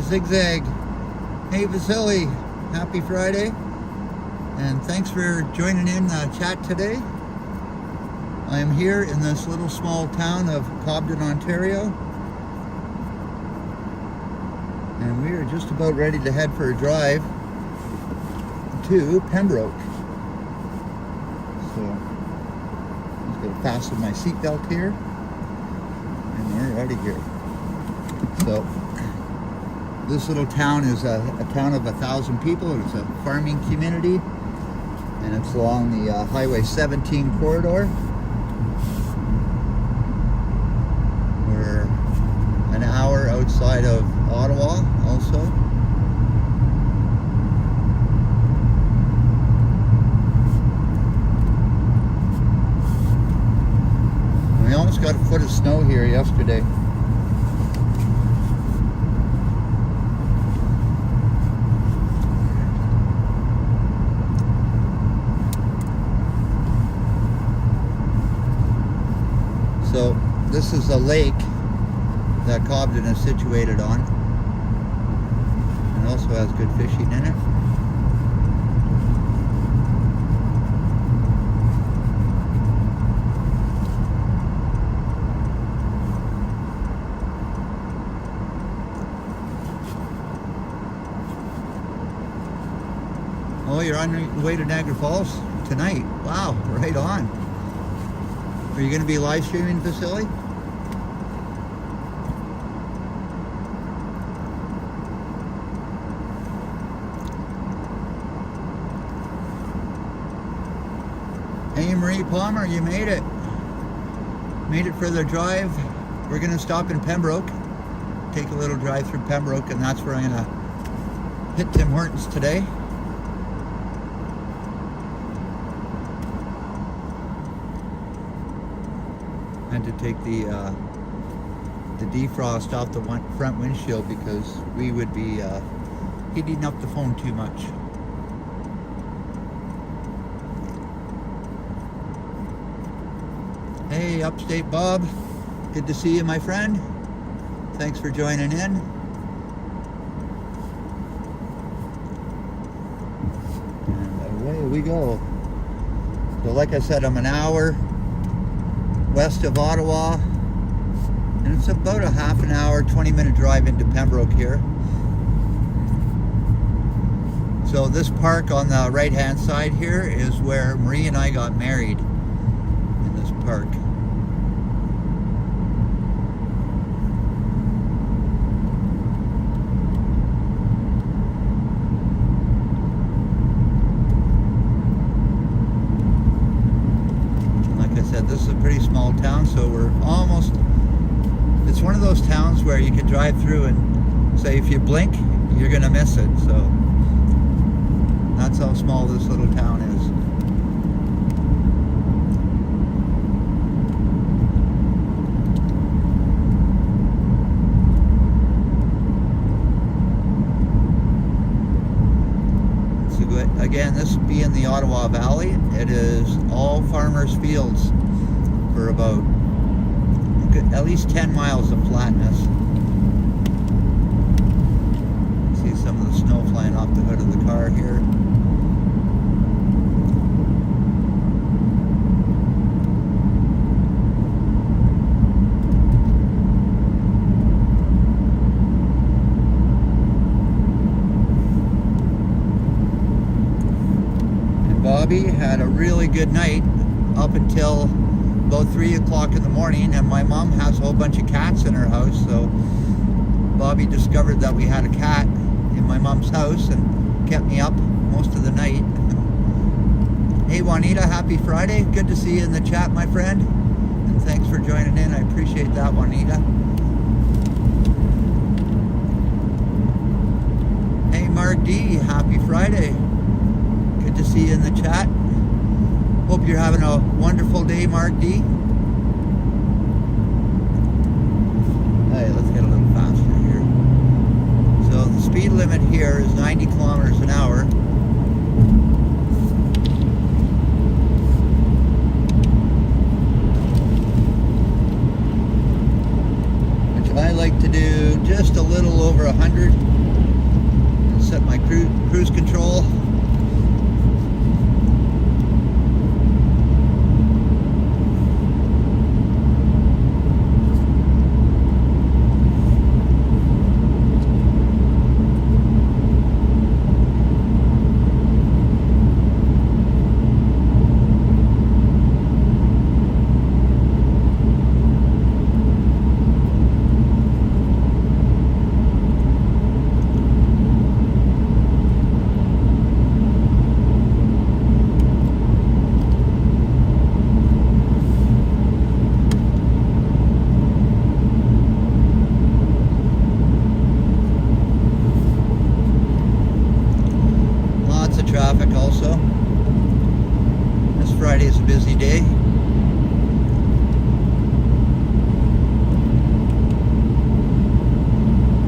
zigzag. Hey Vasily, happy Friday, and thanks for joining in the chat today. I am here in this little small town of Cobden, Ontario, and we are just about ready to head for a drive to Pembroke. So I'm just going to fasten my seatbelt here, and we're ready here. So this little town is a town of 1,000 people. It's a farming community, and it's along the Highway 17 corridor. We're an hour outside of Ottawa also. We almost got a foot of snow here yesterday. So this is a lake that Cobden is situated on, and also has good fishing in it. Oh, you're on your way to Niagara Falls tonight. Wow, right on. Are you going to be live streaming, Vasily? Hey, Marie Palmer, you made it. Made it for the drive. We're going to stop in Pembroke, take a little drive through Pembroke, and that's where I'm going to hit Tim Hortons today. Had to take the defrost off the front windshield because we would be heating up the phone too much. Hey, Upstate Bob, good to see you, my friend. Thanks for joining in. And away we go. So like I said, I'm an hour west of Ottawa, and it's about a half an hour, 20-minute drive into Pembroke here. So this park on the right-hand side here is where Marie and I got married, in this park. This is a pretty small town, so we're almost, it's one of those towns where you can drive through and say if you blink, you're gonna miss it. So that's how small this little town is. So again, this being the Ottawa Valley, it is all farmers' fields for about at least 10 miles of flatness. See some of the snow flying off the hood of the car here. And Bobby had a really good night up until about 3 o'clock in the morning, and my mom has a whole bunch of cats in her house, so Bobby discovered that we had a cat in my mom's house and kept me up most of the night. Hey Juanita, happy Friday. Good to see you in the chat, my friend, and thanks for joining in. I appreciate that, Juanita. Hey Mark D, happy Friday. Good to see you in the chat. Hope you're having a wonderful day, Mark D. Hey, let's get a little faster here. So the speed limit here is 90 kilometers an hour. Which I like to do just a little over 100 and set my cruise control. Traffic also. This Friday is a busy day.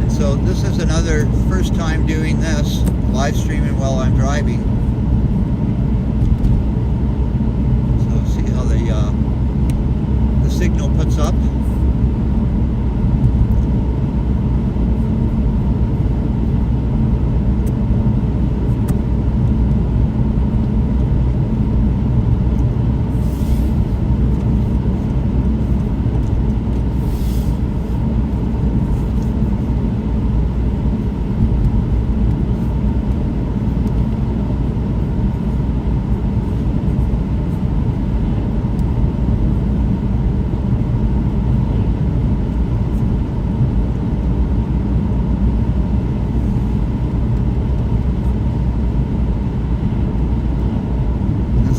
And so this is another first time doing this, live streaming while I'm driving. So see how the signal puts up.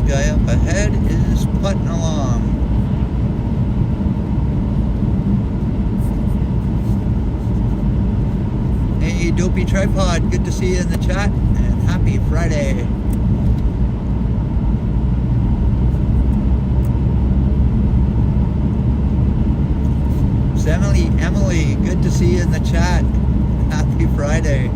Guy up ahead is putting along. Hey, Dopey Tripod, good to see you in the chat, and happy Friday. Emily, good to see you in the chat. Happy Friday.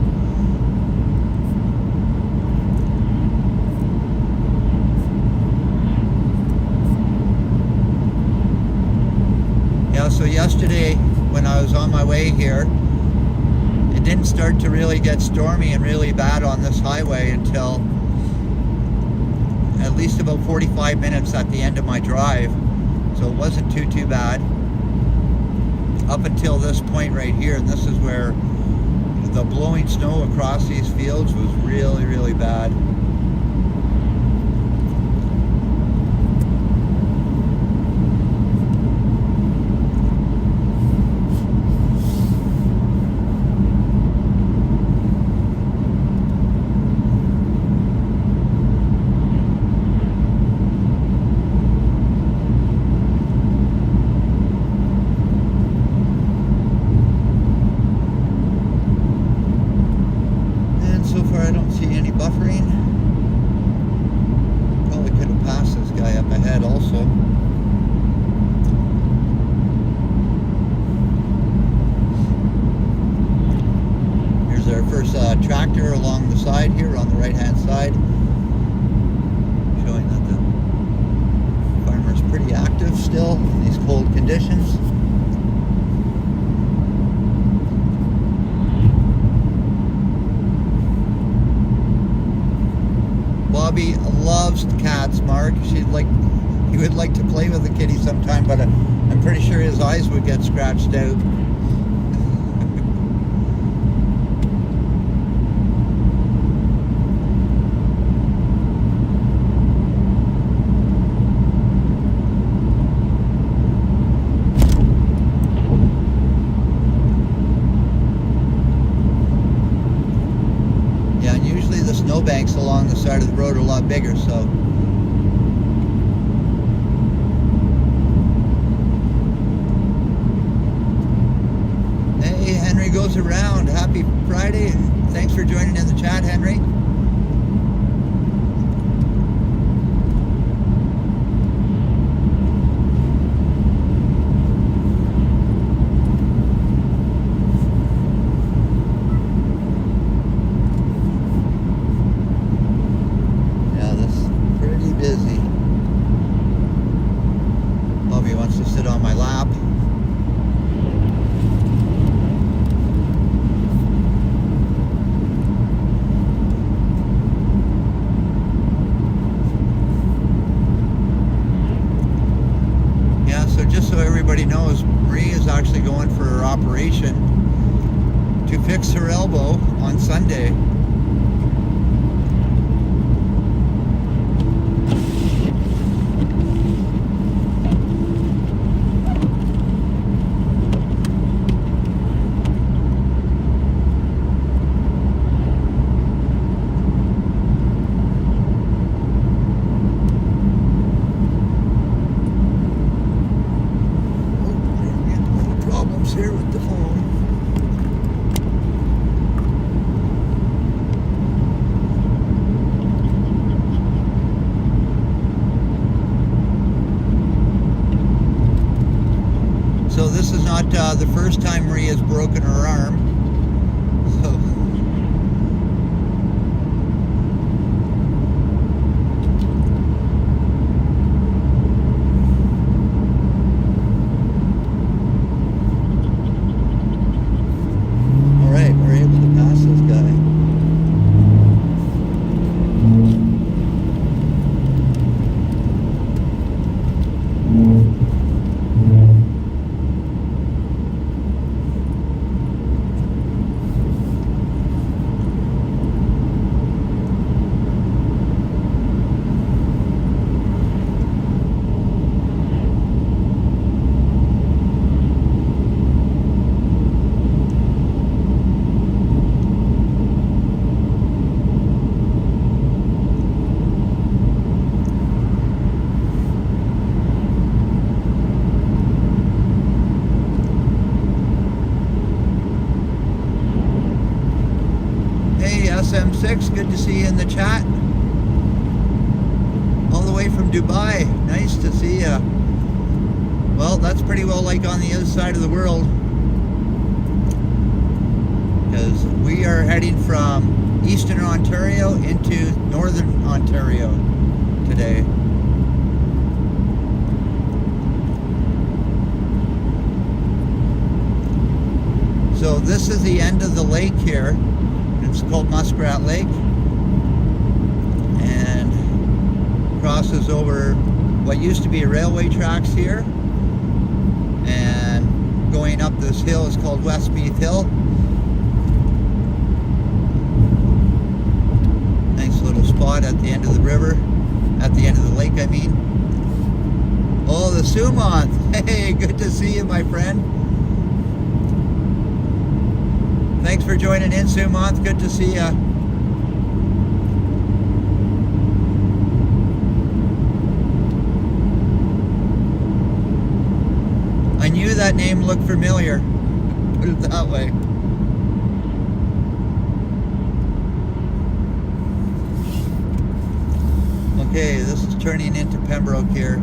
So yesterday when I was on my way here, it didn't start to really get stormy and really bad on this highway until at least about 45 minutes at the end of my drive. So it wasn't too bad up until this point right here, and this is where the blowing snow across these fields was really bad. So far I don't see any buffering. Probably could have passed this guy up ahead also. Here's our first tractor along the side here on the right hand side, showing that the farmer's pretty active still in these cold conditions. Bobby loves cats, Mark. He would like to play with the kitty sometime, but I'm pretty sure his eyes would get scratched out. Yeah, and usually the snowbanks along the side of the road are a lot bigger, so. Hey, Henry goes around. Happy Friday, and thanks for joining in the chat, Henry. Busy. Bobby wants to sit on my lap. So just so everybody knows, Marie is actually going for her operation to fix her elbow on Sunday. Here with the phone. So this is not the first time Marie has broken her arm. So we're able to pass this guy. SM6, good to see you in the chat. All the way from Dubai, nice to see you. Well, that's pretty well like on the other side of the world, because we are heading from Eastern Ontario into Northern Ontario today. So this is the end of the lake here. It's called Muskrat Lake, and crosses over what used to be railway tracks here, and going up this hill is called Westmeath Hill. Nice little spot at the end of the river, at the end of the lake I mean. Oh, the Sumonth. Hey, good to see you, my friend. Thanks for joining in, Sumonth. Good to see ya. I knew that name looked familiar. Put it that way. Okay, this is turning into Pembroke here.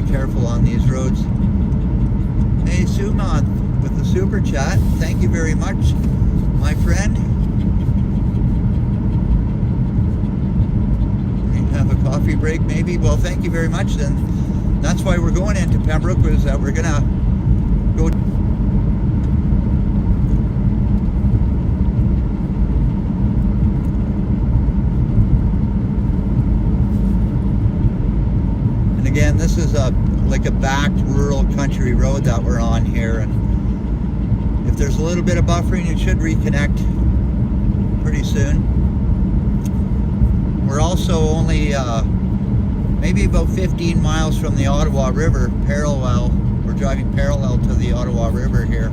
Careful on these roads. Hey, Sumonth with the super chat. Thank you very much, my friend. We have a coffee break maybe. Well, thank you very much then. That's why we're going into Pembroke, was that we're gonna go. Again, this is like a backed rural country road that we're on here, and if there's a little bit of buffering, it should reconnect pretty soon. We're also only maybe about 15 miles from the Ottawa River, parallel. We're driving parallel to the Ottawa River here.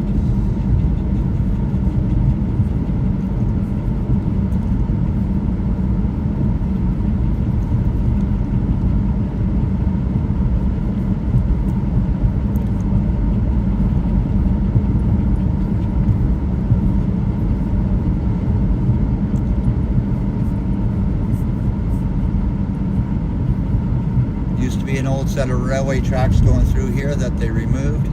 be an old set of railway tracks going through here that they removed.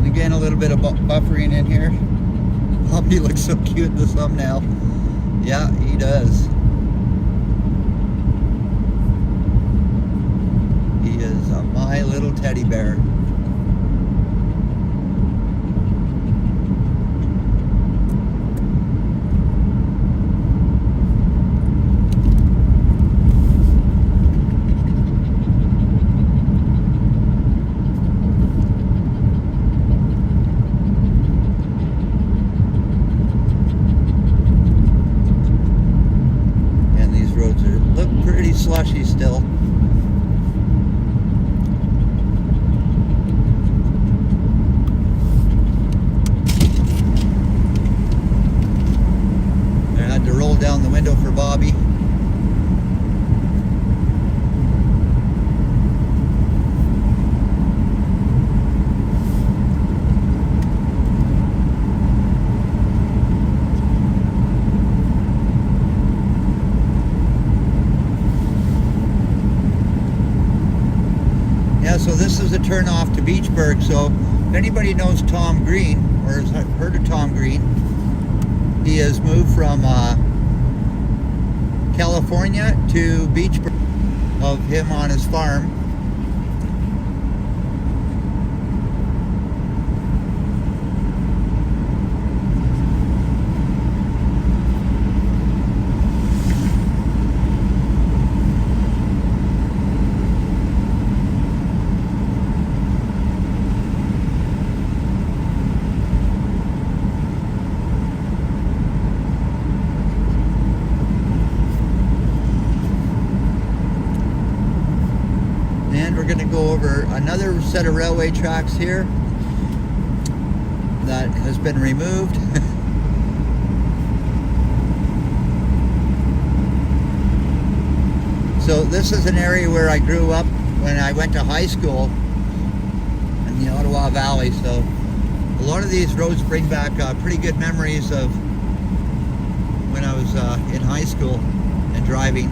Again, a little bit of buffering in here. He looks so cute in the thumbnail. Yeah, he does. He is my little teddy bear. Slushy still. I had to roll down the window for Bobby. So this is a turn off to Beachburg. So if anybody knows Tom Green or has heard of Tom Green, he has moved from California to Beachburg, of him on his farm. And we're going to go over another set of railway tracks here that has been removed. So this is an area where I grew up when I went to high school in the Ottawa Valley. So a lot of these roads bring back pretty good memories of when I was in high school and driving.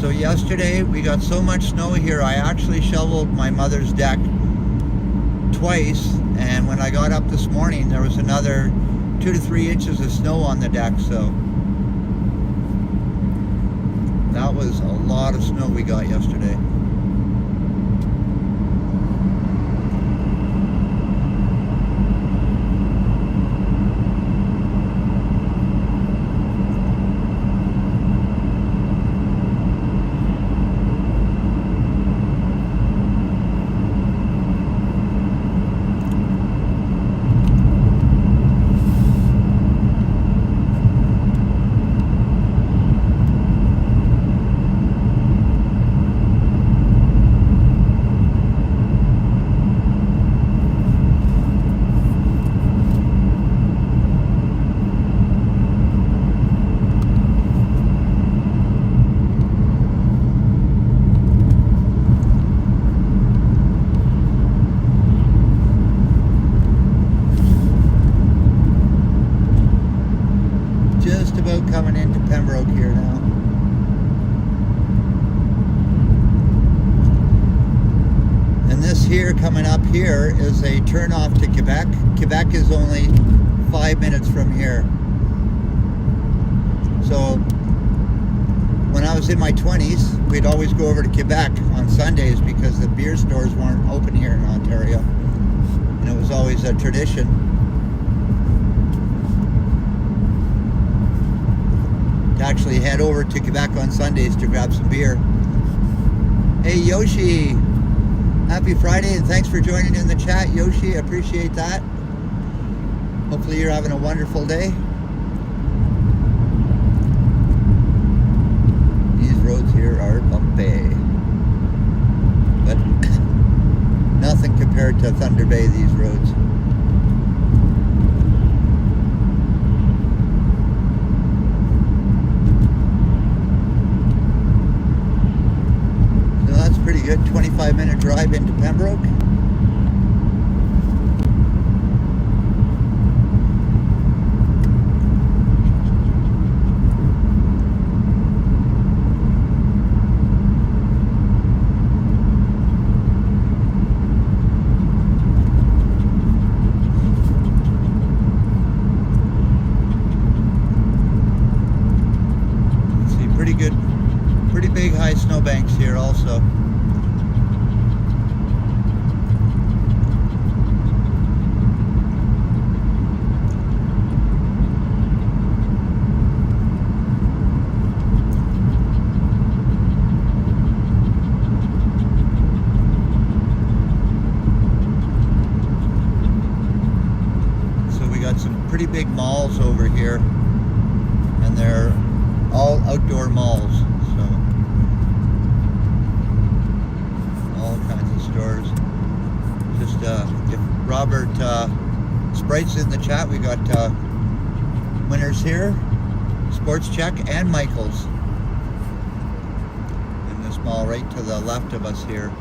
So yesterday we got so much snow here, I actually shoveled my mother's deck twice, and when I got up this morning there was another 2 to 3 inches of snow on the deck. So that was a lot of snow we got yesterday. Just about coming into Pembroke here now. And this here coming up here is a turn off to Quebec. Quebec is only 5 minutes from here. So when I was in my 20s, we'd always go over to Quebec on Sundays because the beer stores weren't open here in Ontario. And it was always a tradition to actually head over to Quebec on Sundays to grab some beer. Hey Yoshi, happy Friday and thanks for joining in the chat, Yoshi. I appreciate that. Hopefully you're having a wonderful day. These roads here are bumpy, but nothing compared to Thunder Bay, these roads. So that's pretty good, 25-minute drive into Pembroke. Pretty big high snowbanks here also. So we got some pretty big malls over here, and they're all outdoor malls. Stores. Just if Robert Sprite's in the chat, we got Winners here, Sports Check, and Michael's in this mall right to the left of us here.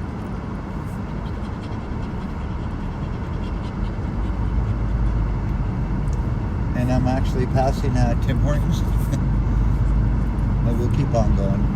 And I'm actually passing Tim Hortons, but we'll keep on going.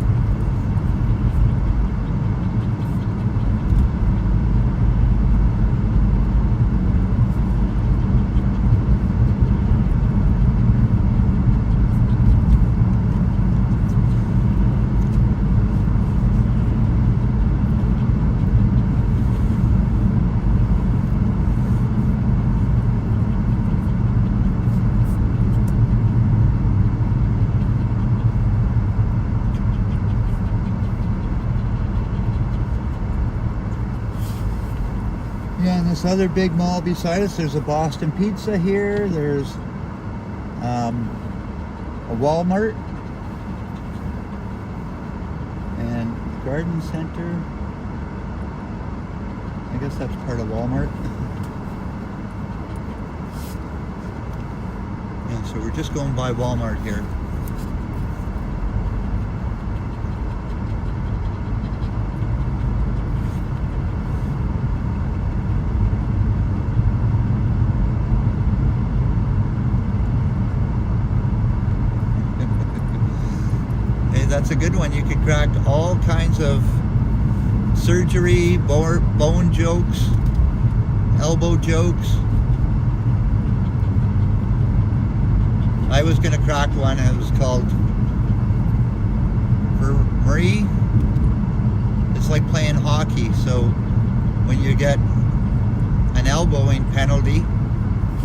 Yeah, and this other big mall beside us, there's a Boston Pizza here, there's a Walmart, and Garden Center. I guess that's part of Walmart. Yeah, so we're just going by Walmart here. That's a good one. You could crack all kinds of surgery, bone jokes, elbow jokes. I was going to crack one. It was called for Marie. It's like playing hockey. So when you get an elbowing penalty,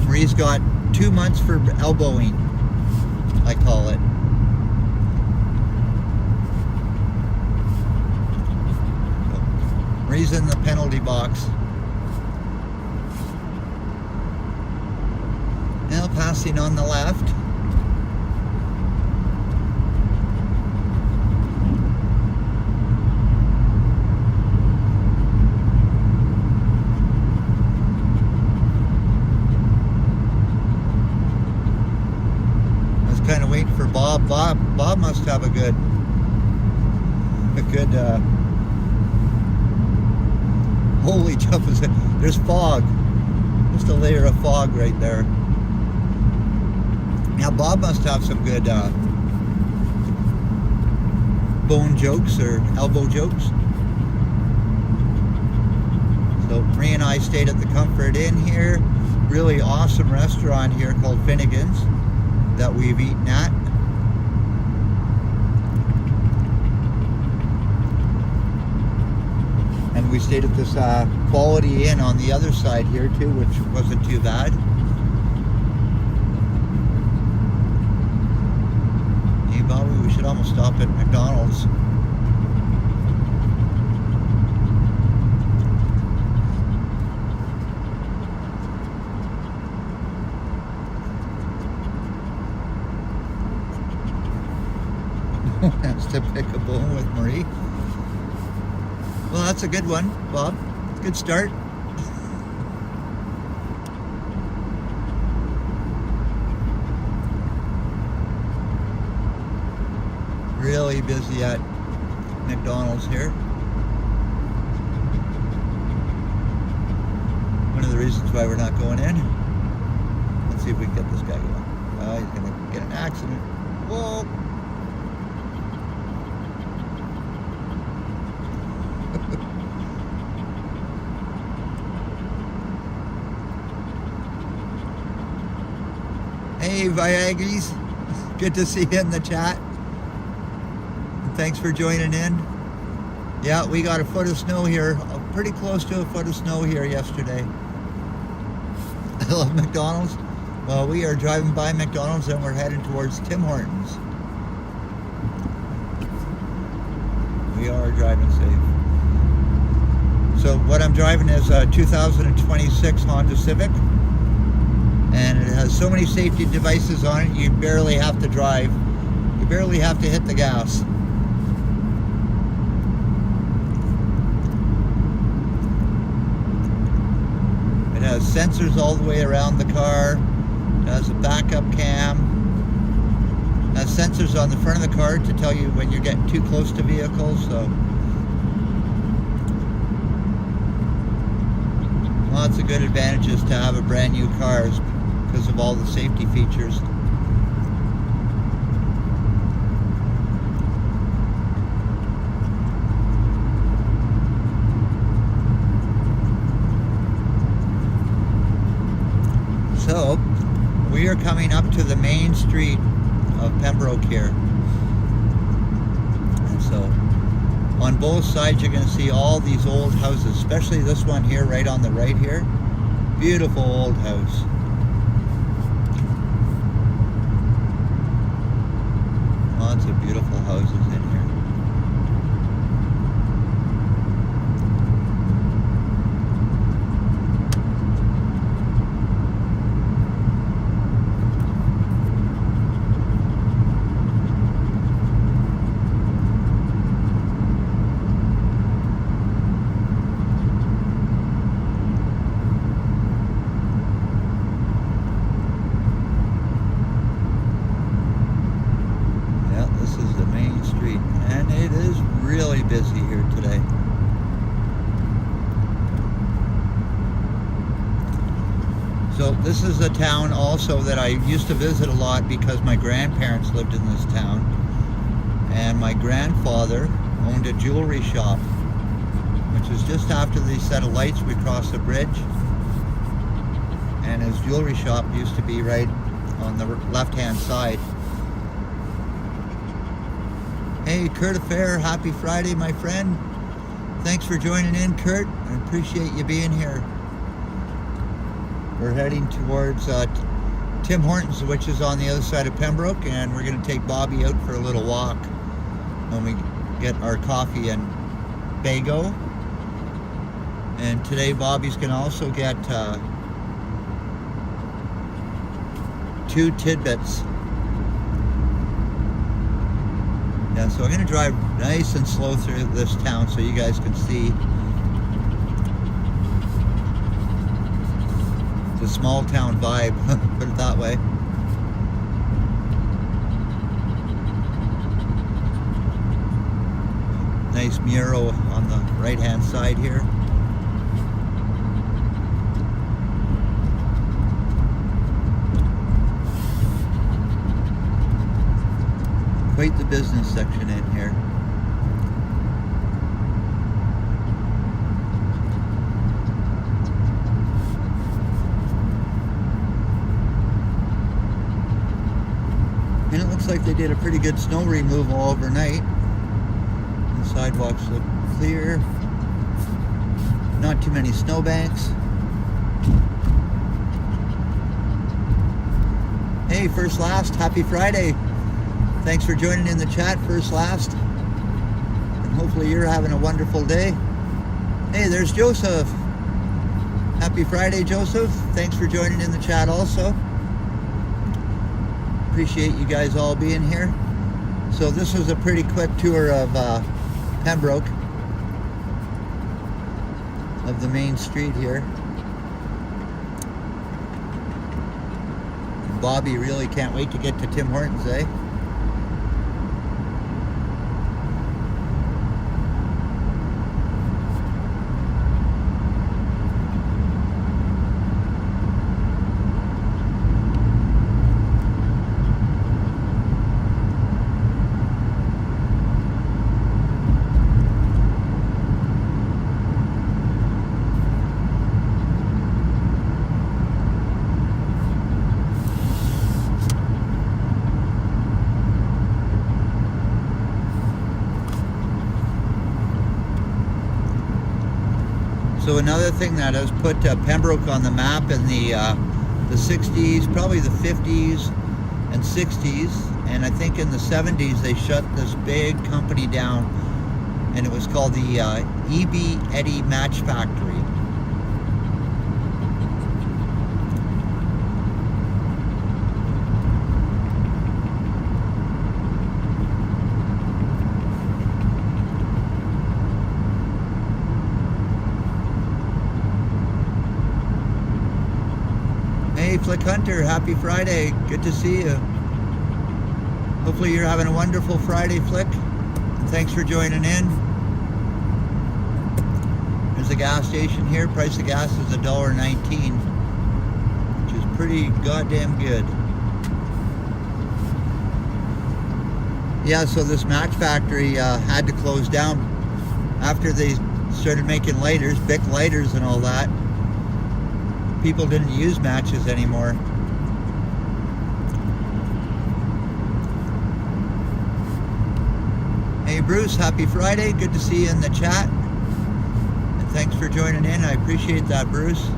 Marie's got 2 months for elbowing, I call it. Marie's in the penalty box. Now passing on the left. I was kind of waiting for Bob. Bob must have a good holy jump. There's fog. Just a layer of fog right there. Now Bob must have some good bone jokes or elbow jokes. So Marie and I stayed at the Comfort Inn here. Really awesome restaurant here called Finnegan's that we've eaten at. And we stayed at this Quality Inn on the other side here too, which wasn't too bad. Hey Bobby, we should almost stop at McDonald's. has to pick a bone with Marie. Well, that's a good one, Bob. Good start. Really busy at McDonald's here. One of the reasons why we're not going in. Let's see if we can get this guy going. Oh, he's going to get an accident. Whoa! Hey, Viagris. Good to see you in the chat. Thanks for joining in. Yeah, we got a foot of snow here, pretty close to a foot of snow here yesterday. I love McDonald's. Well, we are driving by McDonald's and we're heading towards Tim Hortons. We are driving safe. So what I'm driving is a 2026 Honda Civic. And it has so many safety devices on it, you barely have to drive. You barely have to hit the gas. It has sensors all the way around the car. It has a backup cam. It has sensors on the front of the car to tell you when you're getting too close to vehicles. So lots of good advantages to have a brand new car because of all the safety features. So, we are coming up to the main street of Pembroke here. And so, on both sides you're going to see all these old houses, especially this one here right on the right here. Beautiful old house. Lots of beautiful houses in here. Busy here today. So this is a town also that I used to visit a lot because my grandparents lived in this town, and my grandfather owned a jewelry shop, which is just after the set of lights we crossed the bridge, and his jewelry shop used to be right on the left hand side. Hey, Kurt Affair, happy Friday, my friend. Thanks for joining in, Kurt. I appreciate you being here. We're heading towards Tim Hortons, which is on the other side of Pembroke, and we're going to take Bobby out for a little walk when we get our coffee and bagel. And today Bobby's going to also get 2 tidbits. Yeah, so I'm going to drive nice and slow through this town so you guys can see. It's a small town vibe, put it that way. Nice mural on the right hand side here. Quite the business section in here. And it looks like they did a pretty good snow removal overnight. The sidewalks look clear. Not too many snowbanks. Hey, First Last, happy Friday. Thanks for joining in the chat, First Last. And hopefully you're having a wonderful day. Hey, there's Joseph. Happy Friday, Joseph. Thanks for joining in the chat also. Appreciate you guys all being here. So this was a pretty quick tour of Pembroke, of the main street here. Bobby really can't wait to get to Tim Hortons, eh? So another thing that has put Pembroke on the map in the 60s, probably the 50s and 60s, and I think in the 70s they shut this big company down, and it was called the E.B. Eddy Match Factory. Hey, Flick Hunter, happy Friday. Good to see you. Hopefully you're having a wonderful Friday, Flick. And thanks for joining in. There's a gas station here. Price of gas is $1.19, which is pretty goddamn good. Yeah, so this match factory had to close down after they started making lighters, Bic lighters and all that. People didn't use matches anymore. Hey Bruce, happy Friday. Good to see you in the chat. And thanks for joining in. I appreciate that, Bruce.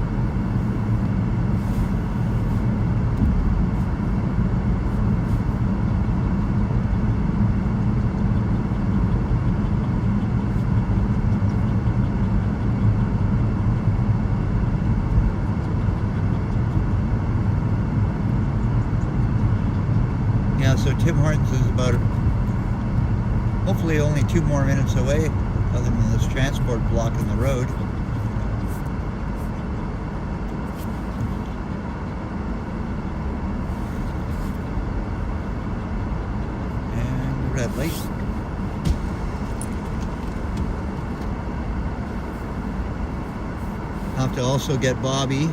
Yeah, so Tim Hortons is about hopefully only 2 more minutes away, other than this transport blocking the road. And red light. Have to also get Bobby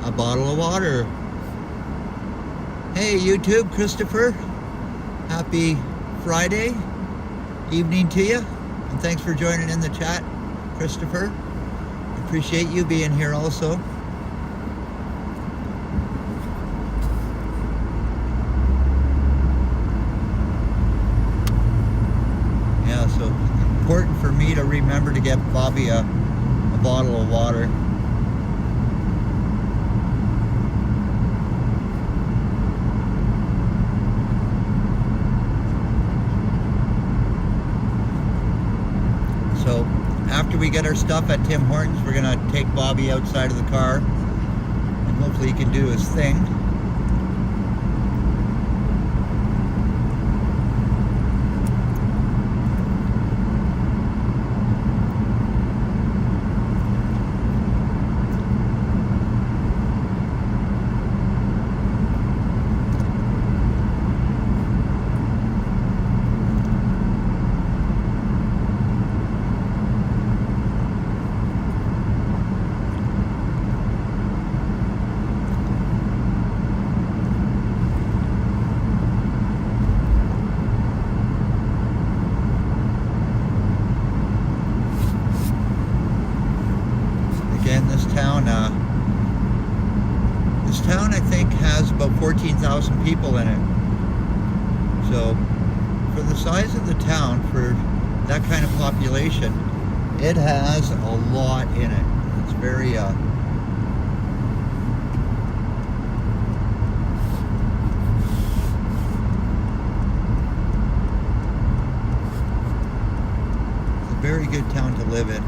a bottle of water. Hey YouTube, Christopher, happy Friday evening to you, and thanks for joining in the chat, Christopher. Appreciate you being here also. Yeah, so important for me to remember to get Bobby a bottle of water. So after we get our stuff at Tim Hortons, we're gonna take Bobby outside of the car, and hopefully he can do his thing. This town I think has about 14,000 people in it. So for the size of the town, for that kind of population, it has a lot in it. It's very it's a very good town to live in.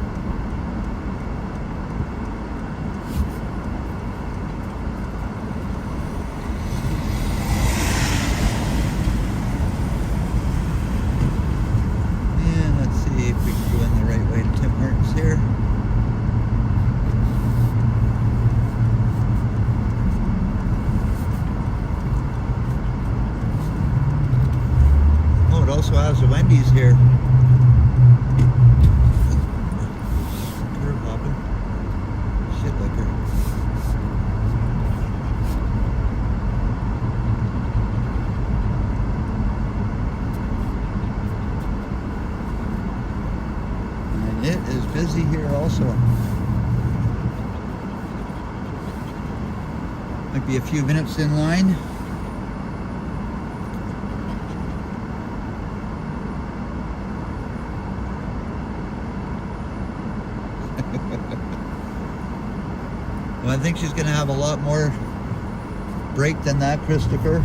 also has a Wendy's here. Curb hopping. Shit liquor. And it is busy here also. Might be a few minutes in line. Well, I think she's going to have a lot more break than that, Christopher.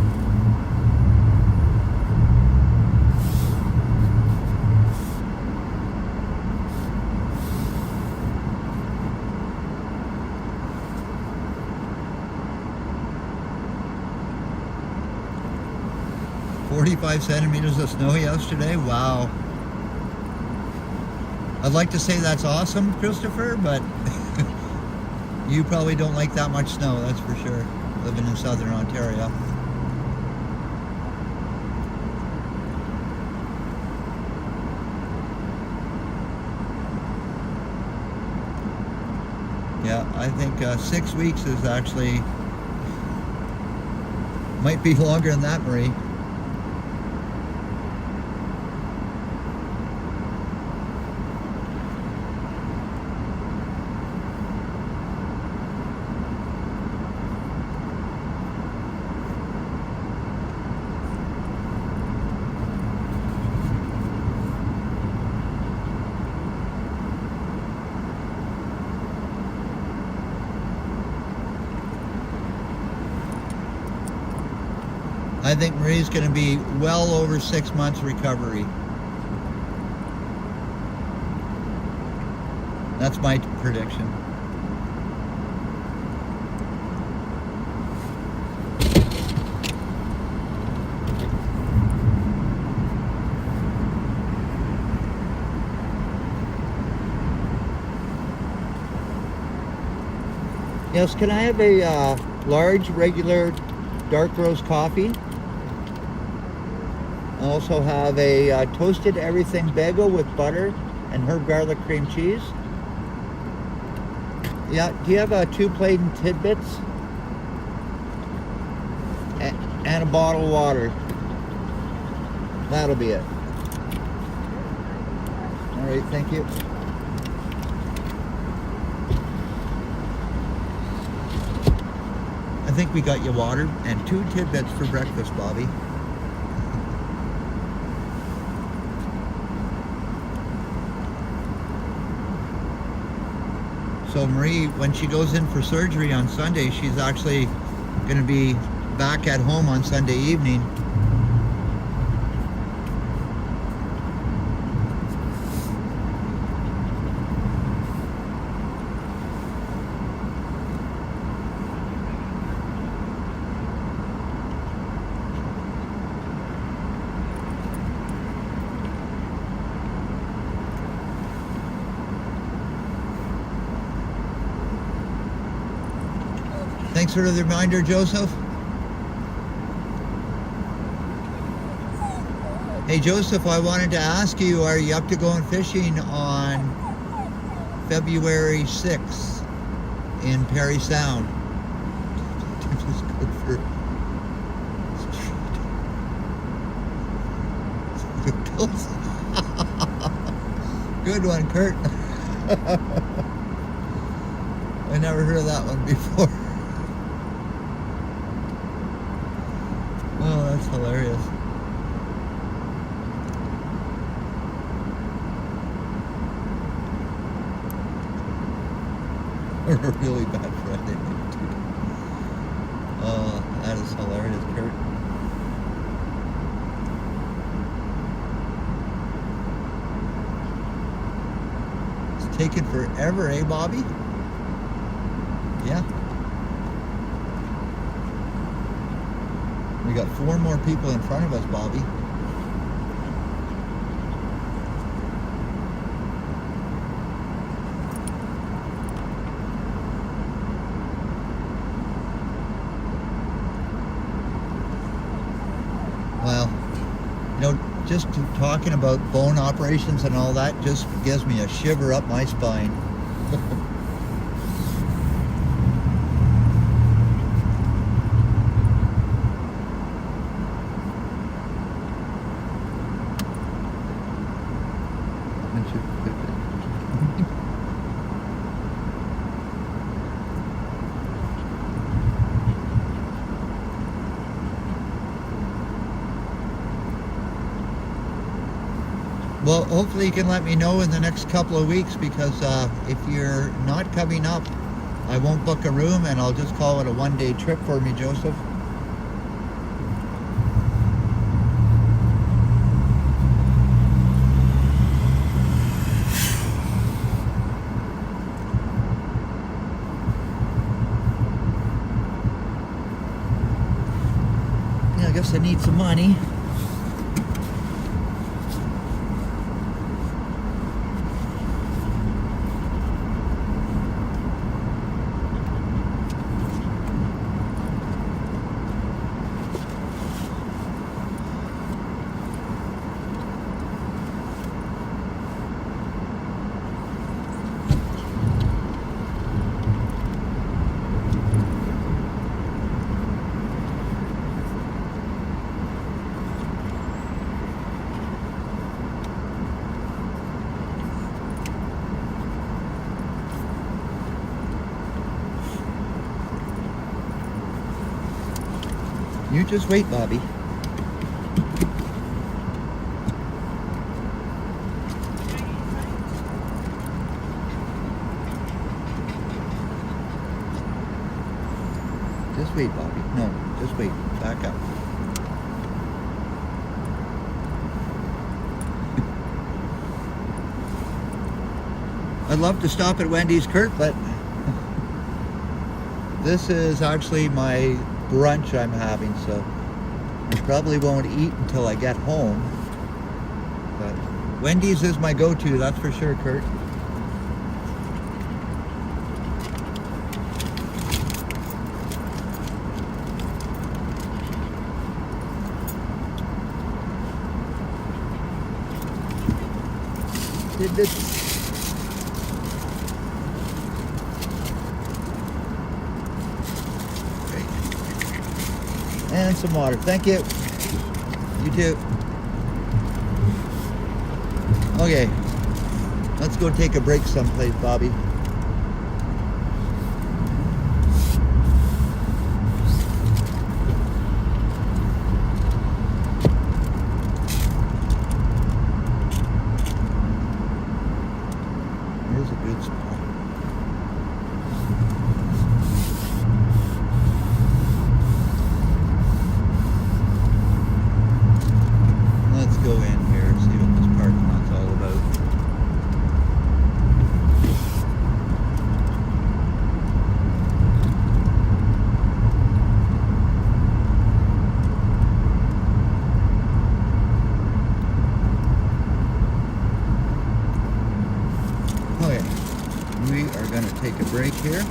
"45 centimeters of snow yesterday. Wow. I'd like to say that's awesome, Christopher, but you probably don't like that much snow, that's for sure, living in southern Ontario. Yeah, I think 6 weeks is actually, might be longer than that, Marie. I think Marie's going to be well over 6 months recovery. That's my prediction. Yes, can I have a large, regular, dark roast coffee? I also have a toasted everything bagel with butter and herb garlic cream cheese. Yeah, do you have 2 plain tidbits? And a bottle of water. That'll be it. All right, thank you. I think we got you water and 2 tidbits for breakfast, Bobby. So Marie, when she goes in for surgery on Sunday, she's actually going to be back at home on Sunday evening. Thanks for the reminder, Joseph. Hey, Joseph, I wanted to ask you, are you up to going fishing on February 6th in Perry Sound? Just go for good one, Kurt. I never heard of that one before. Oh, that's hilarious. A really bad Friday night, dude. Oh, that is hilarious, Kurt. It's taken forever, eh, Bobby? Yeah. We got 4 more people in front of us, Bobby. Well, You know, just talking about bone operations and all that just gives me a shiver up my spine. Well, hopefully you can let me know in the next couple of weeks, because if you're not coming up, I won't book a room and I'll just call it a one-day trip for me, Joseph. Yeah, I guess I need some money. You just wait, Bobby. Just wait, Bobby. No, just wait. Back up. I'd love to stop at Wendy's, Kurt, but this is actually my brunch I'm having, so I probably won't eat until I get home. But Wendy's is my go-to, that's for sure, Kurt. Did this? And some water. Thank you. You too. Okay. Let's go take a break someplace, Bobby. Here's a good spot. Go in here and see what this parking lot's all about. Okay, we are going to take a break here.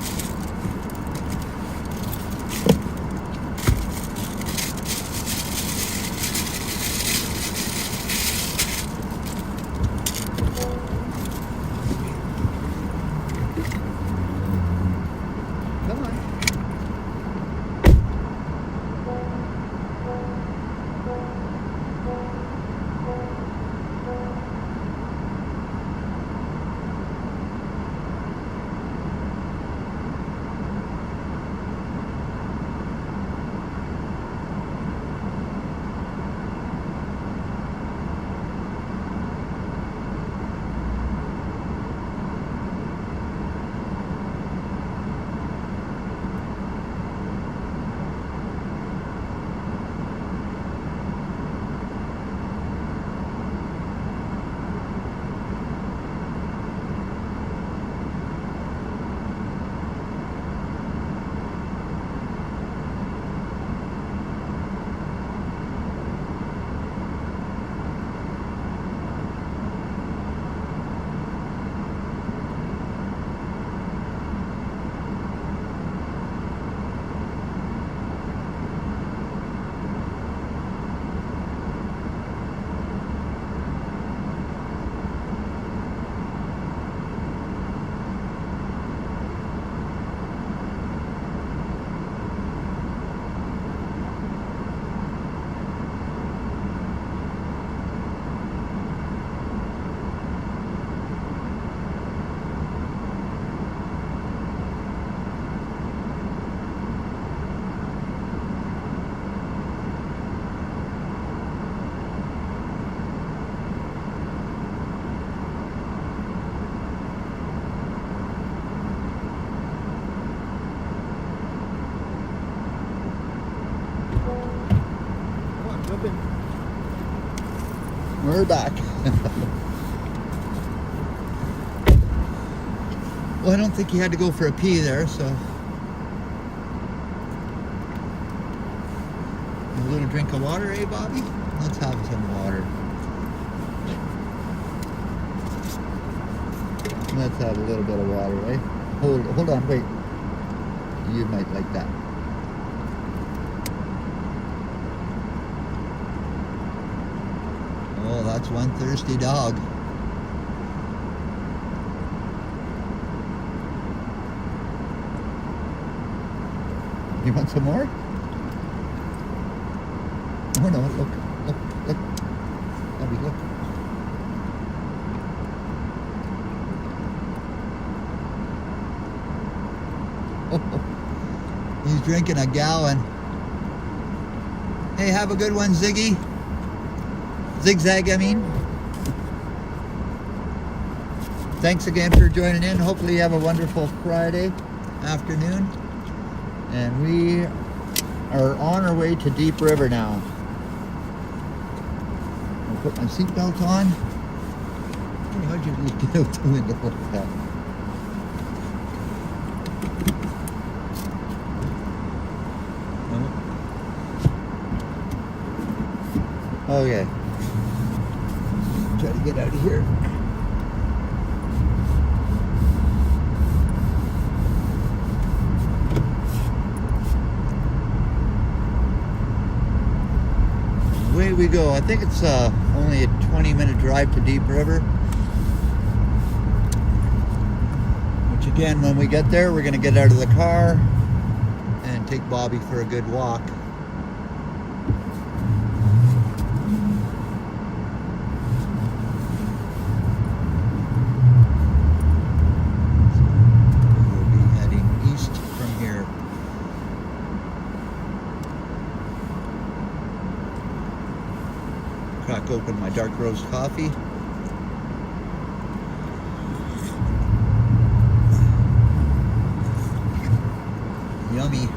We're back. Well, I don't think he had to go for a pee there, so. A little drink of water, eh, Bobby? Let's have some water. Let's have a little bit of water, eh? Hold on, wait. You might like that. Oh, that's one thirsty dog. You want some more? Oh no, look. Abby, look. Oh, he's drinking a gallon. Hey, have a good one, Ziggy. Zigzag, I mean. Thanks again for joining in. Hopefully you have a wonderful Friday afternoon. And we are on our way to Deep River now. I'll put my seatbelt on. Hey, how'd you get out the window like that? Okay. Try to get out of here. Away we go. I think it's only a 20-minute drive to Deep River. Which again, when we get there, we're going to get out of the car and take Bobby for a good walk. Crack open my dark roast coffee. Yummy.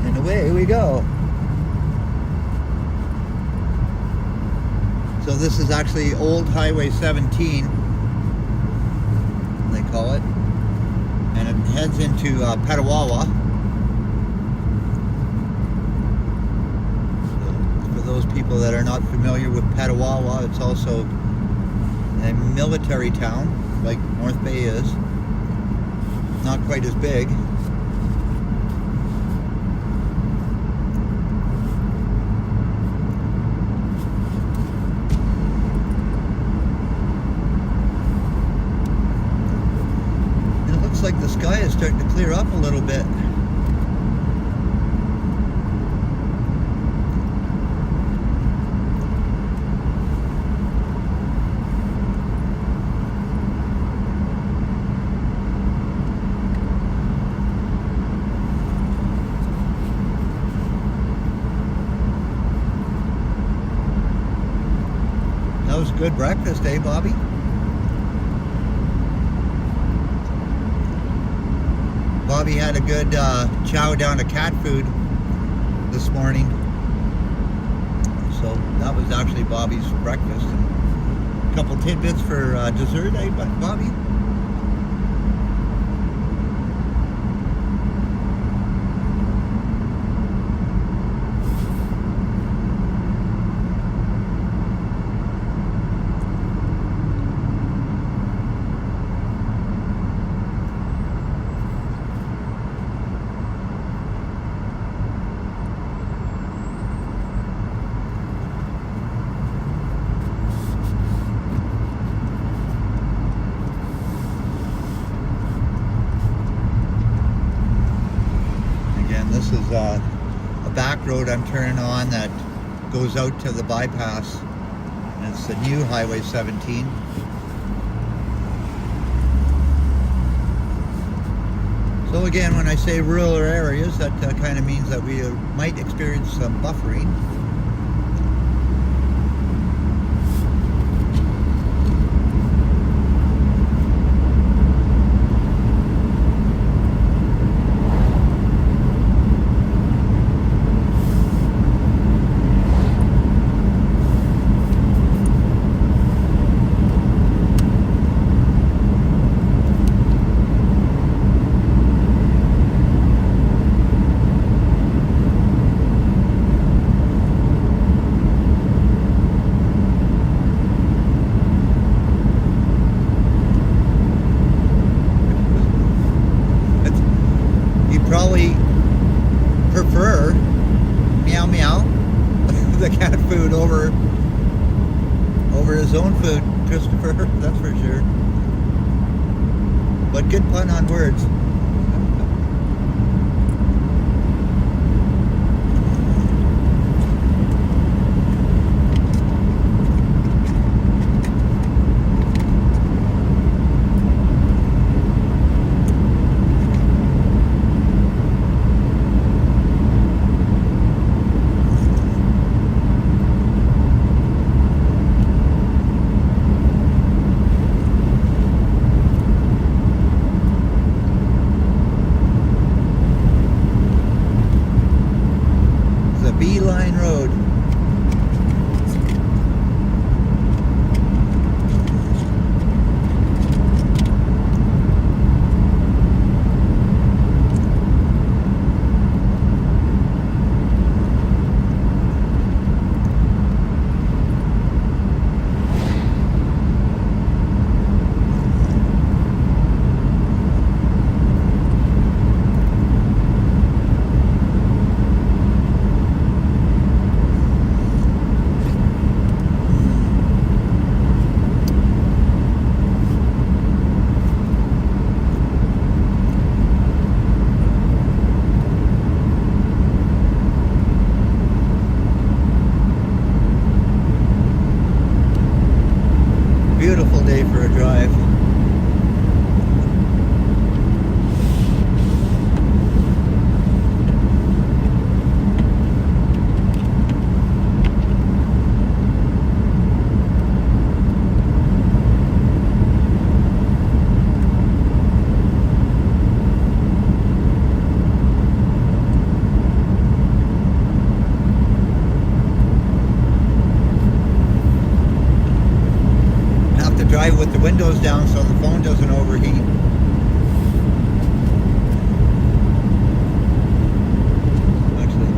And away we go. So this is actually Old Highway 17, they call it. And it heads into Petawawa. Those people that are not familiar with Petawawa, it's also a military town, like North Bay is. Not quite as big. And it looks like the sky is starting to clear up a little bit. That was a good breakfast, eh, Bobby? Bobby had a good chow down of cat food this morning. So that was actually Bobby's breakfast. And a couple tidbits for dessert, eh, Bobby? This is a back road I'm turning on that goes out to the bypass, and it's the new Highway 17. So again, when I say rural areas, that kind of means that we might experience some buffering. the cat food over his own food, Christopher. That's for sure. But good pun on words. Beeline Road. Beautiful day for a drive. Drive with the windows down so the phone doesn't overheat. Actually,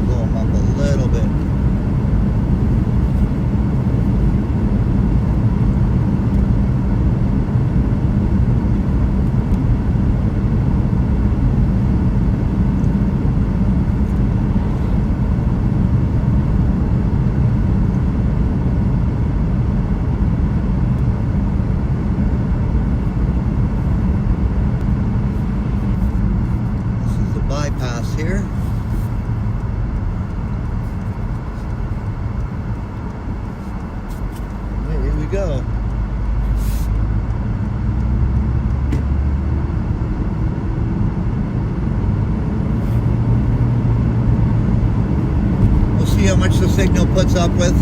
blow them up a little bit. Bypass here. Here we go. We'll see how much the signal puts up with.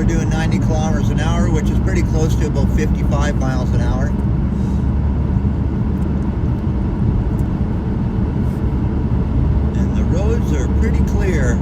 Doing 90 kilometers an hour, which is pretty close to about 55 miles an hour. And the roads are pretty clear.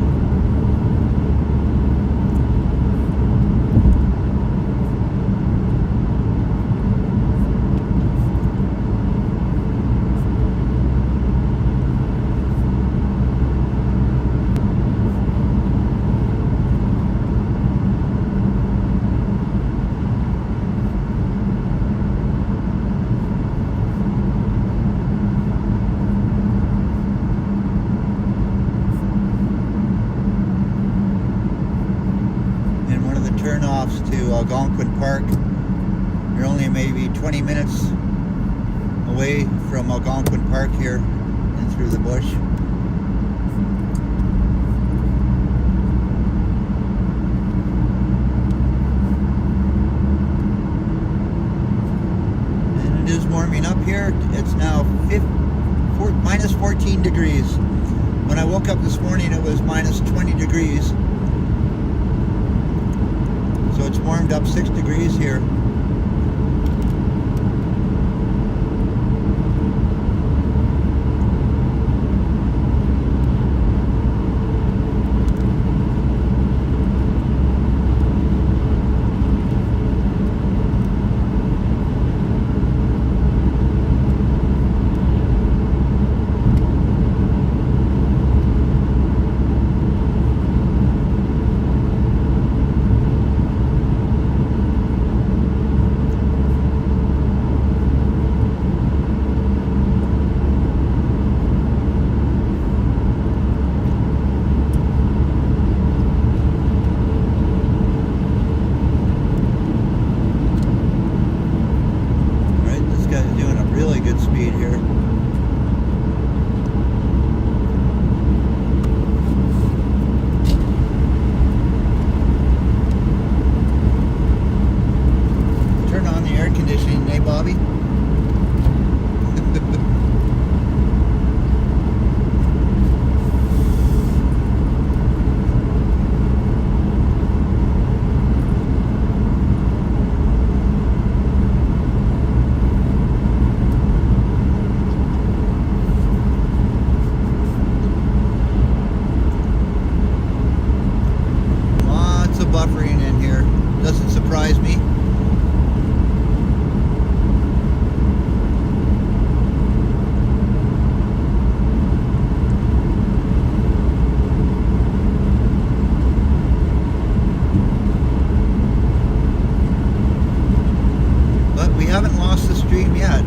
Turnoffs to Algonquin Park. You're only maybe 20 minutes away from Algonquin Park here and through the bush. And it is warming up here. It's now minus 14 degrees. When I woke up this morning, it was minus 20 degrees. So it's warmed up 6 degrees here. Speed here. Turn on the air conditioning, eh, Bobby? Buffering in here. Doesn't surprise me. But we haven't lost the stream yet.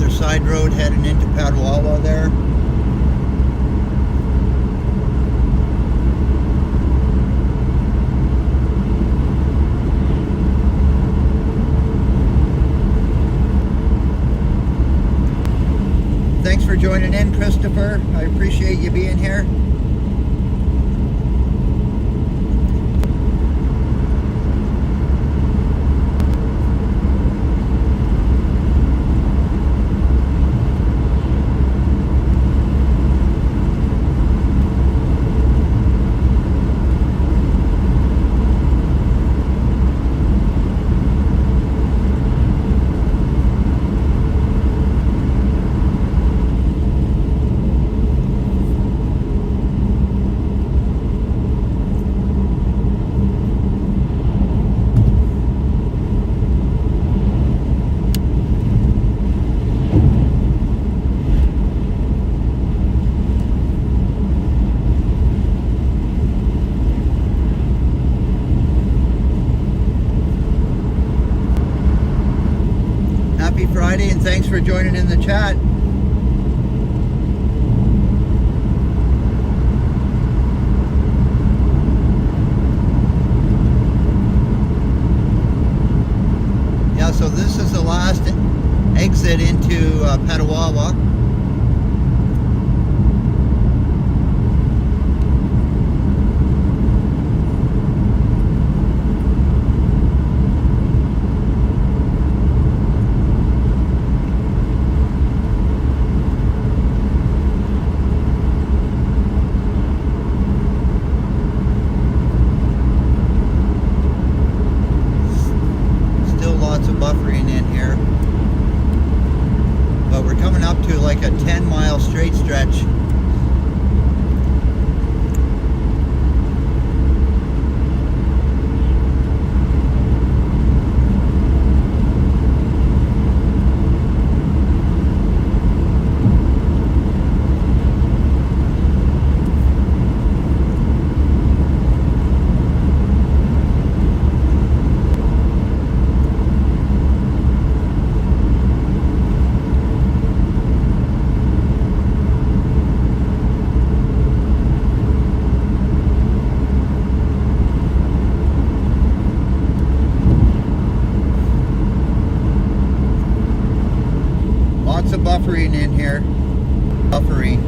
Side road heading into Patawawa there. Thanks for joining in, Christopher. I appreciate you being here. Happy Friday, and thanks for joining in the chat. Yeah, so this is the last exit into Petawawa. Buffering in here, but we're coming up to like a 10-mile straight stretch. Lots of buffering in here. Buffering.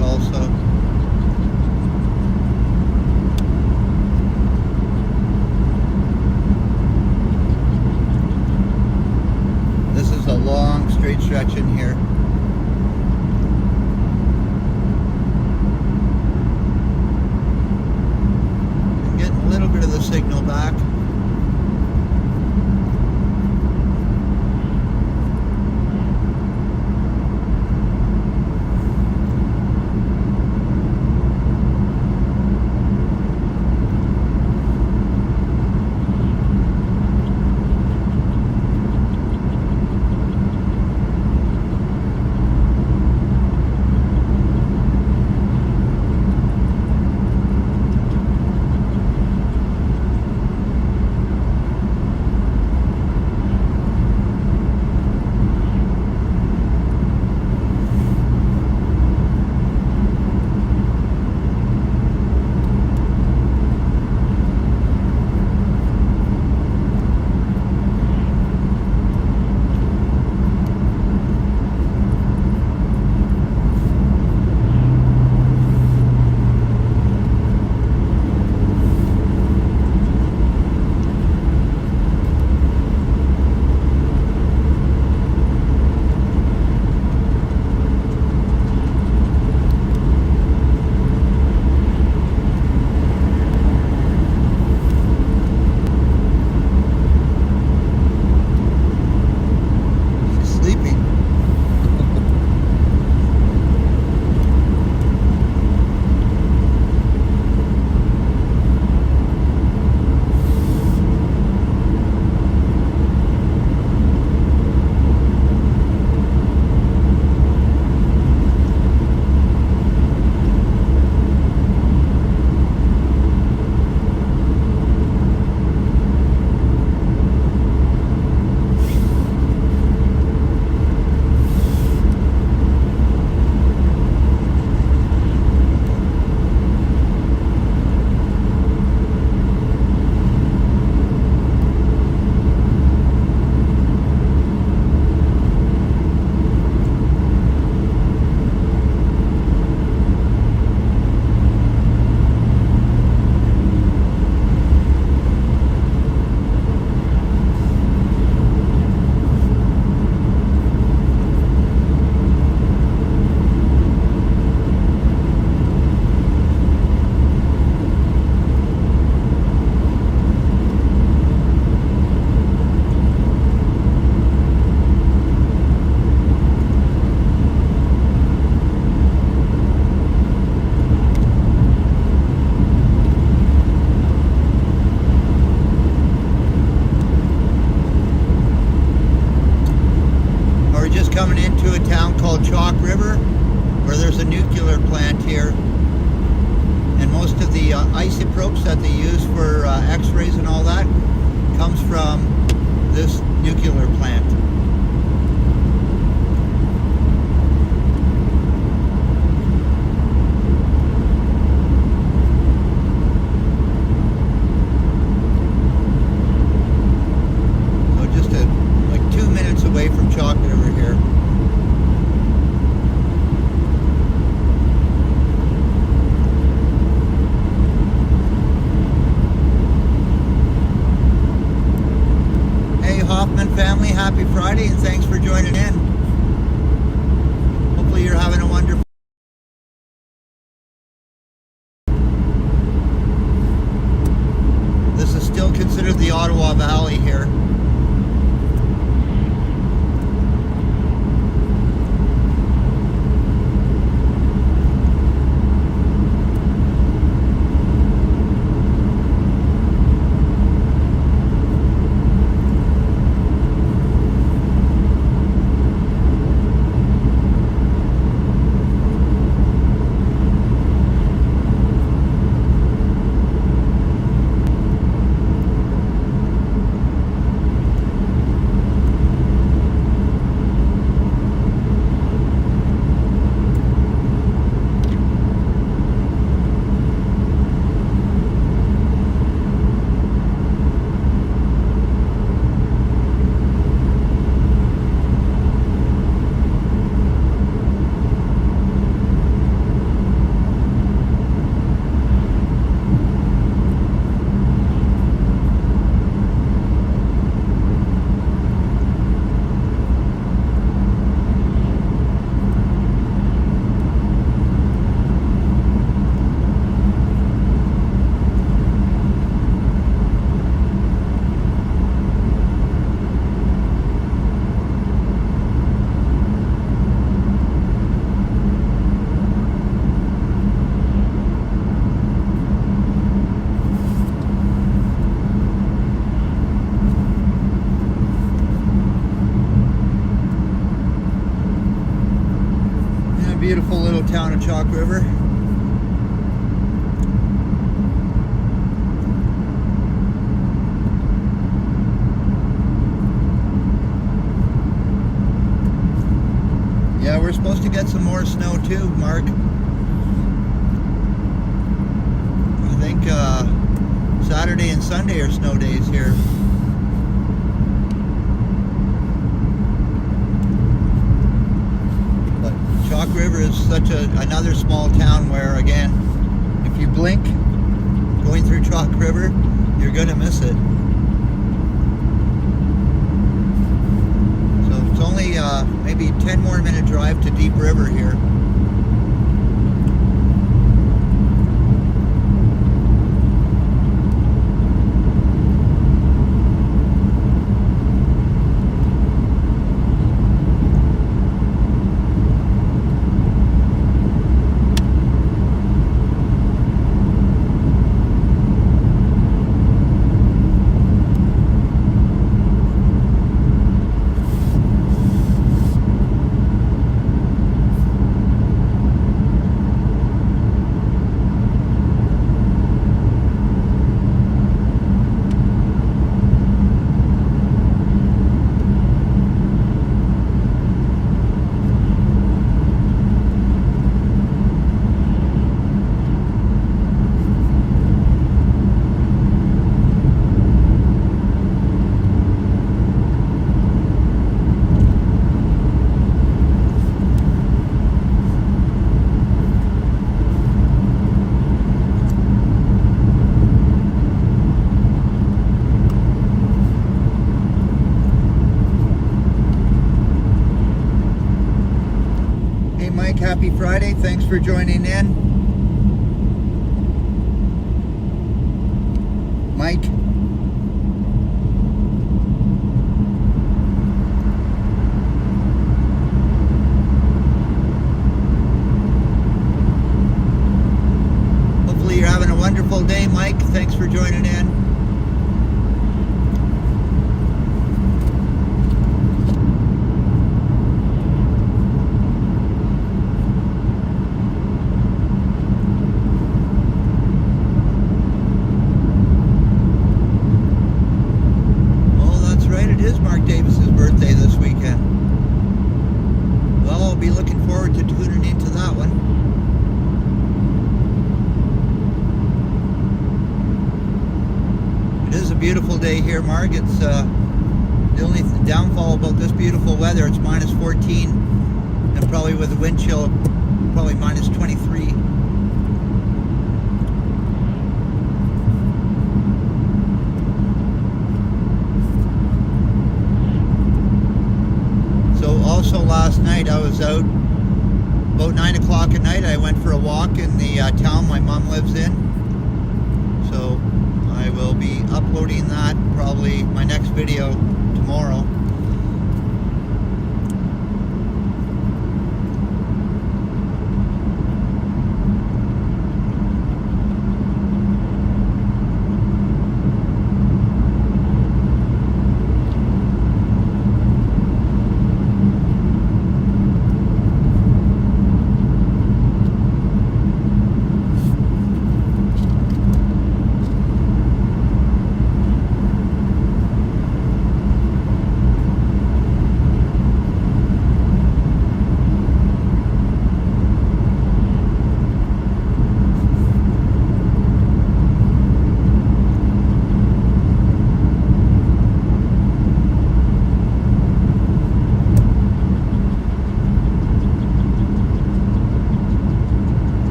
Also, this is a long straight stretch in here. I'm getting a little bit of the signal back. Coming into a town called Chalk River, where there's a nuclear plant here, and most of the isotopes that they use for x-rays and all that comes from this nuclear plant. Away from Chalk River here. happy Friday, and thanks for joining in. Hopefully you're having a wonderful This is still considered the Ottawa Valley here. Beautiful little town of Chalk River. Yeah, we're supposed to get some more snow too, Mark. I think Saturday and Sunday are snow days here. Chalk River is such another small town where, again, if you blink going through Chalk River, you're going to miss it. So it's only maybe 10 more minute drive to Deep River here. Happy Friday. Thanks for joining in. Mike. Hopefully you're having a wonderful day, Mike. Thanks for joining in. Beautiful day here, Mark. It's the only downfall about this beautiful weather, it's minus 14 and probably with a wind chill probably minus 23. was out about 9 o'clock at night. I went for a walk in the town my mom lives in. So I will be uploading that, probably my next video tomorrow.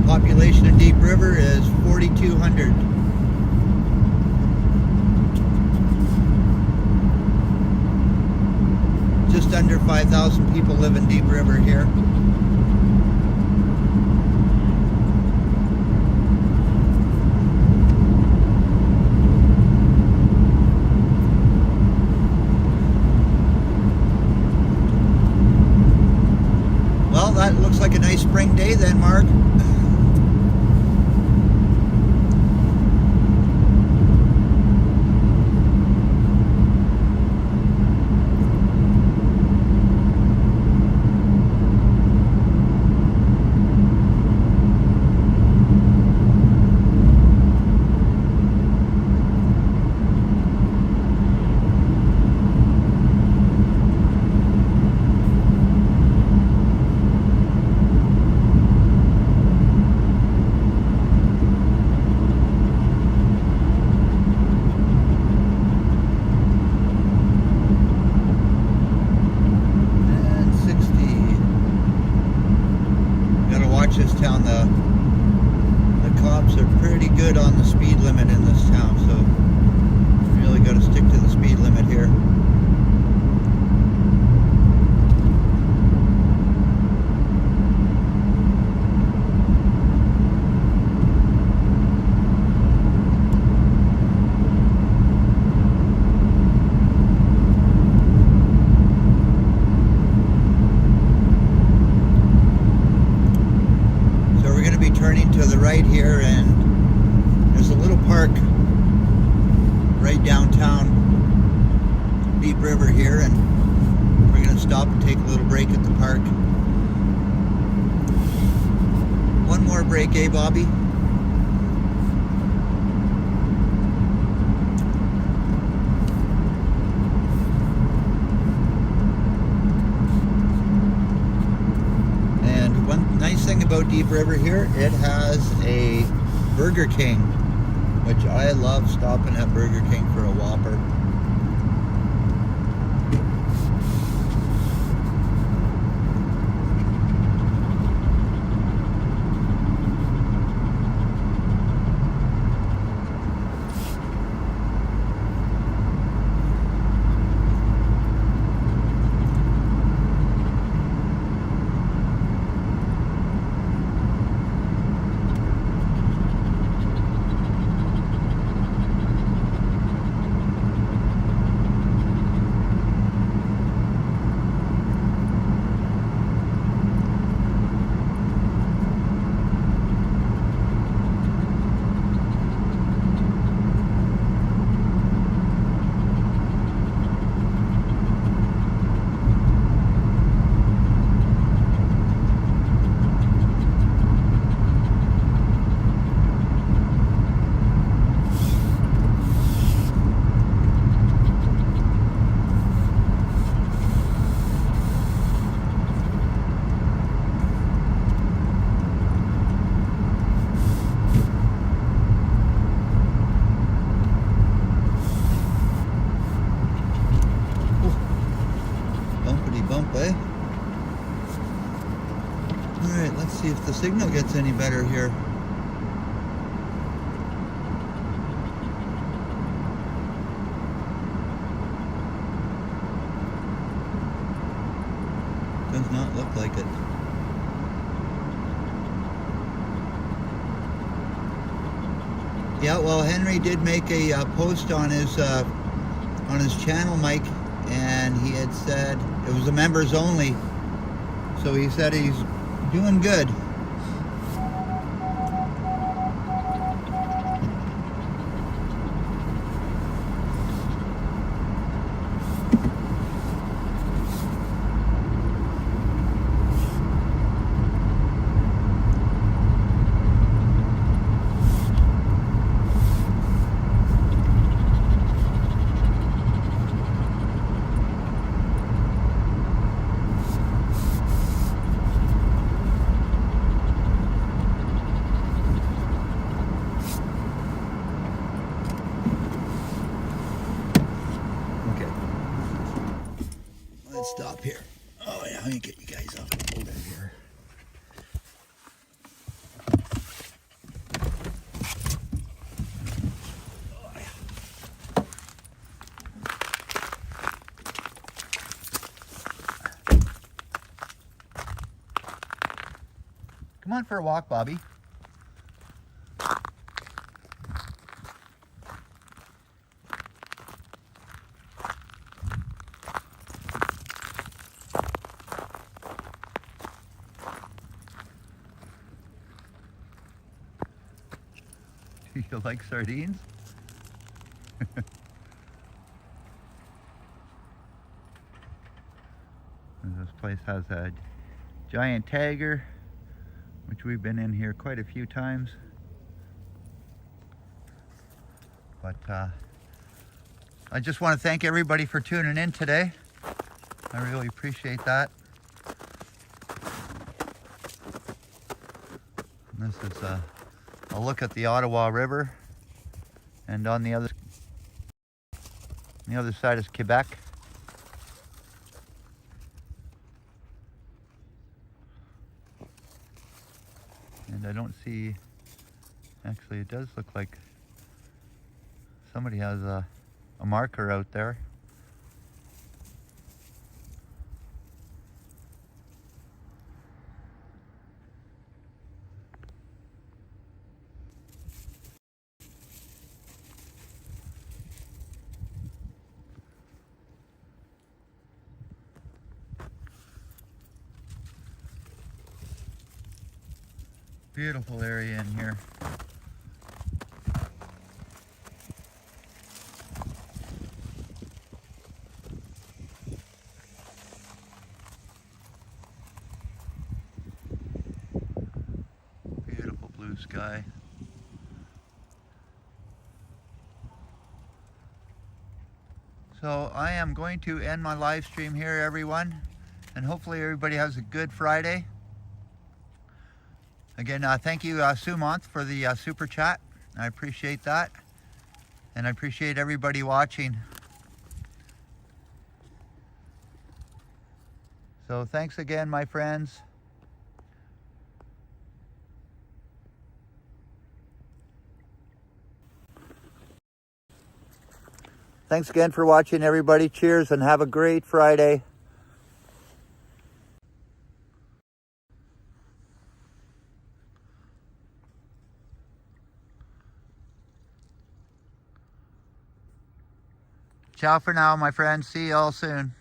Population of Deep River is 4,200. Just under 5,000 people live in Deep River here. Well, that looks like a nice spring day then, Mark. This town, the cops are pretty good on the speed limit in this town, so really got to stick to the speed limit here. Turning to the right here, and there's a little park right downtown Deep River here, and we're going to stop and take a little break at the park. One more break, eh, Bobby? Nice thing about Deep River here, it has a Burger King, which I love stopping at Burger King for a Whopper. signal gets any better here. Does not look like it. Yeah, well, Henry did make a post on his channel, Mike, and he had said it was the members only. So he said he's doing good. Let's stop here. Oh yeah, let me get you guys up over here. Oh, yeah. Come on for a walk, Bobby. You like sardines? This place has a giant tagger, which we've been in here quite a few times. But I just want to thank everybody for tuning in today. I really appreciate that. And this is a look at the Ottawa River, and on the other side is Quebec. And I don't see, actually it does look like somebody has a marker out there. Beautiful area in here. Beautiful blue sky. So I am going to end my live stream here, everyone, and hopefully everybody has a good Friday. Again, thank you, Sumant, for the super chat. I appreciate that. And I appreciate everybody watching. So thanks again, my friends. Thanks again for watching, everybody. Cheers and have a great Friday. Ciao for now, my friends. See you all soon.